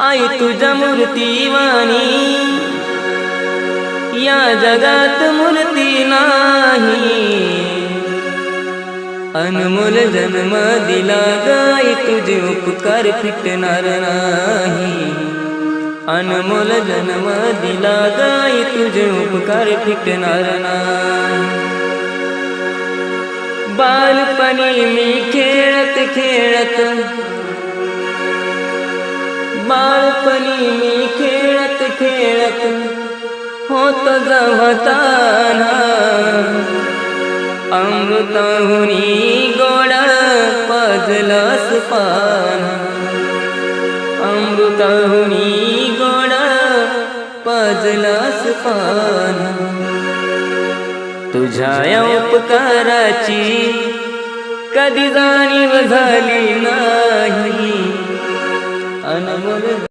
आई तुझ्या मूर्तीवाणी या जगात मूर्ती नाही। अनमोल जन्म दिला गाई तुझे उपकार फिटणार नाही। अनमोल जन्म दिला गाई तुझे उपकार फिटणार नाही। बालपणी मी खेळत खेळत बालपणी मी खेळत खेळत होत जवताना अमृताहुनी गोड पाजलास पान। अमृताहुनी गोड पाजलास पान। तुझ्या या उपकाराची कधी जाणीव झाली नाही। अनमोल